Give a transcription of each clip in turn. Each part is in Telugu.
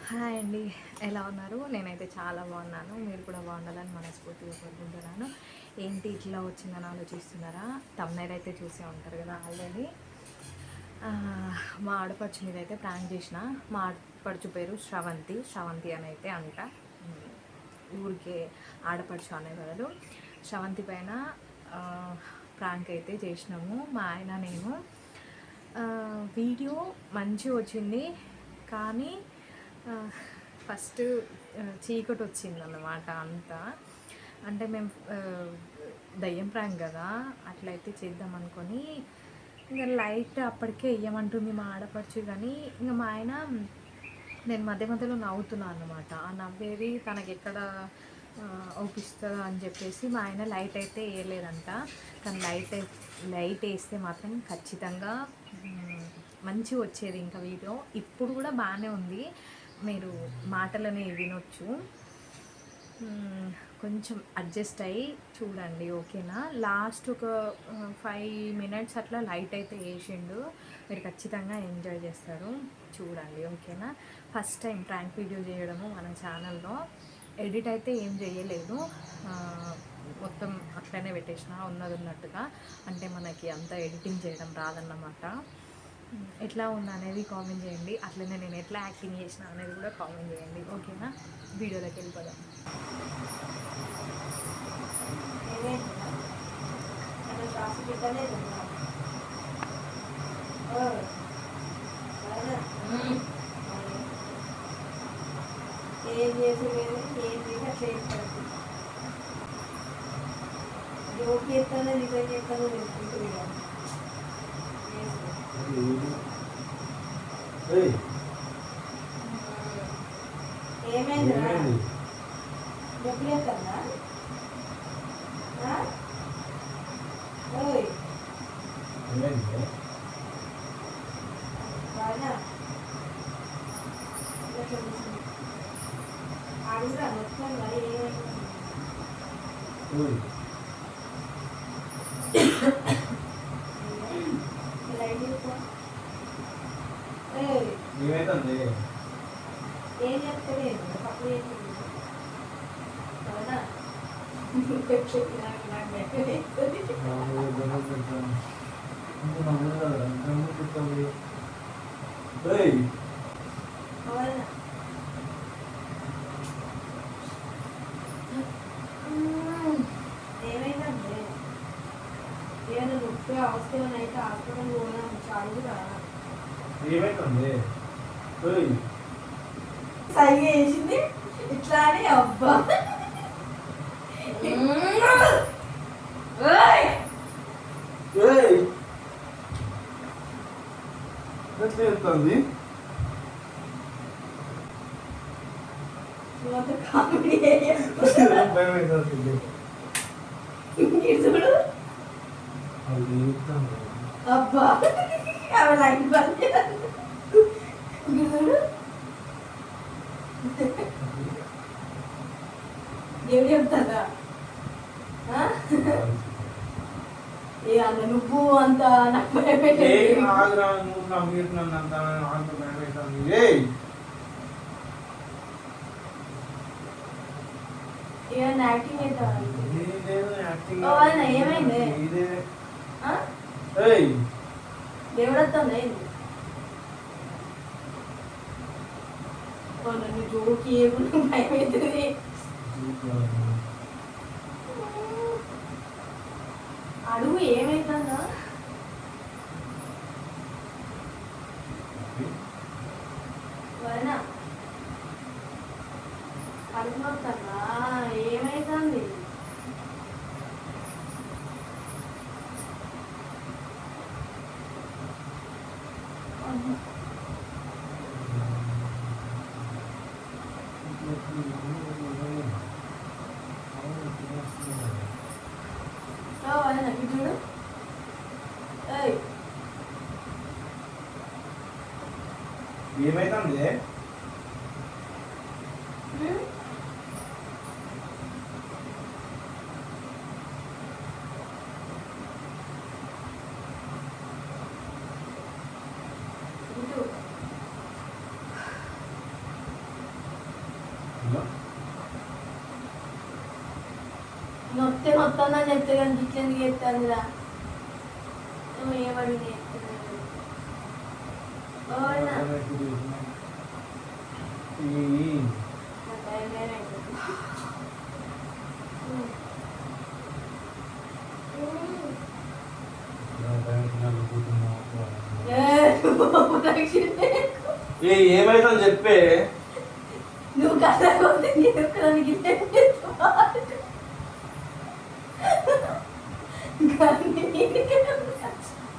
హాయ్ అండి, ఎలా ఉన్నారు? నేనైతే చాలా బాగున్నాను. మీరు కూడా బాగుండాలని మనస్ఫూర్తిగా కోరుకుంటున్నాను. ఏంటి ఇట్లా వచ్చిందని ఆలోచిస్తున్నారా? తమ్నైల్ అయితే చూసే ఉంటారు కదా ఆల్రెడీ. మా ఆడపడుచు మీద అయితే ప్రాంక్ చేసిన. మా ఆడపడుచు పేరు శ్రవంతి. శ్రవంతి అని అయితే అంట. ఊరికే ఆడపడుచు అనే బదులు శ్రవంతి పైన ప్రాంక్ అయితే చేసినాము మా ఆయన నేను. వీడియో మంచిగా వచ్చింది, కానీ ఫస్ట్ చీకటి వచ్చిందన్నమాట అంతా. అంటే మేము దయ్యం ప్రాంక్ కదా, అట్లయితే చేద్దాం అనుకొని ఇంకా లైట్ అప్పటికే వేయమంటుంది మా ఆడపడుచు. కానీ ఇంకా మా ఆయన, నేను మధ్య మధ్యలో నవ్వుతున్నాను అన్నమాట. ఆ నవ్వేది తనకి ఎక్కడ అవుపిస్తుందో అని చెప్పేసి మా ఆయన లైట్ అయితే వేయలేదంట. కానీ లైట్ వేస్తే మాత్రం ఖచ్చితంగా మంచిగా వచ్చేది ఇంకా వీడియో. ఇప్పుడు కూడా బాగానే ఉంది, మీరు మాటలని వినొచ్చు. కొంచెం అడ్జస్ట్ అయ్యి చూడండి, ఓకేనా? లాస్ట్ ఒక 5 minutes అట్లా లైట్ అయితే వేసిండు. మీరు ఖచ్చితంగా ఎంజాయ్ చేస్తారు, చూడండి, ఓకేనా? ఫస్ట్ టైం ప్రాంక్ వీడియో చేయడము మన ఛానల్లో. ఎడిట్ అయితే ఏం చేయలేదు, మొత్తం అట్లనే పెట్టేసిన ఉన్నది ఉన్నట్టుగా. అంటే మనకి అంత ఎడిటింగ్ చేయడం రాదన్నమాట. ఎట్లా ఉంది అనేది కామెంట్ చేయండి. అట్లనే నేను ఎట్లా యాక్టింగ్ చేసిన అనేది కూడా కామెంట్ చేయండి, ఓకేనా? వీడియోలోకి వెళ్ళిపోదాం. ఏం చేసేది ఏం చేసి అట్లా చేస్తాను. జోక్ చేస్తానో నిజం చేస్తానో తెలుసుకుంటుంది కదా. ఏమైందిరా? డబ్బులు ఎత్తానా? బాగా అడుగురా మొత్తం మరి ఏమైంది? ఏం చెప్తలేదు పప్పు చేస్తుంది అవునా? ఏమైందంటే ఏమైనా నొప్పి అవసరం అయితే హాస్పిటల్ పోదాం చాలుగా. ఏమైతుంది? సైగ వేసింది ఇట్లా అని. అబ్బా ఎట్లుంది? కామెడీ చూడు. అబ్బా ఆమె లైన్ బంద్ చూడు. దేవుడు చెప్తాగా ఏ అన్న నువ్వు అంత నాకు భయపెట్టే ఏమన్నా యాక్టింగ్ అవుతావా? ఏమైంది? దేవుడు వస్తుందా? నన్ను జోకి ఏమన్నా భయం అవుతుంది. అడుగు ఏమైతుందా? వరనా కడుపునొస్తుందా? ఏమైతుంది? చూడు. ఏమైతుంది? చెప్తే వస్తుందని చెప్తే కానీ ఇట్లా ఎందుకు చెప్తాందిరా నువ్వు ఏమడిగి ఏమైతుందని చెప్పే. నువ్వు కదా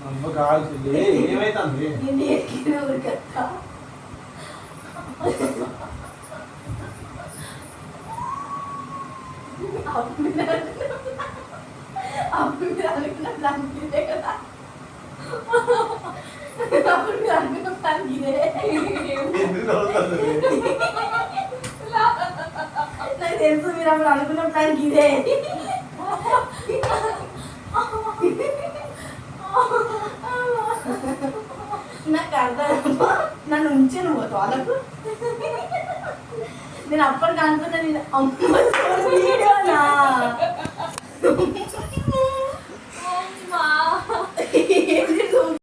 అమ్మ కావాల్సింది ఏమైతుంది. అప్పుడు మీరు అనుకున్న ప్లాన్ ఇదే కదా. అప్పుడు మీరు అనుకున్న ప్లాన్ ఇదే. ఎందుకు నవ్వుతుంది? నాకు తెలుసు మీరు అప్పుడు అనుకున్న ప్లాన్ ఇదే. నాకు అర్థం. నన్ను ఉంచాను పోతావు వాళ్ళకు. నేను అప్పటికి అనుకున్నా నేను అమ్మ వీడియోనా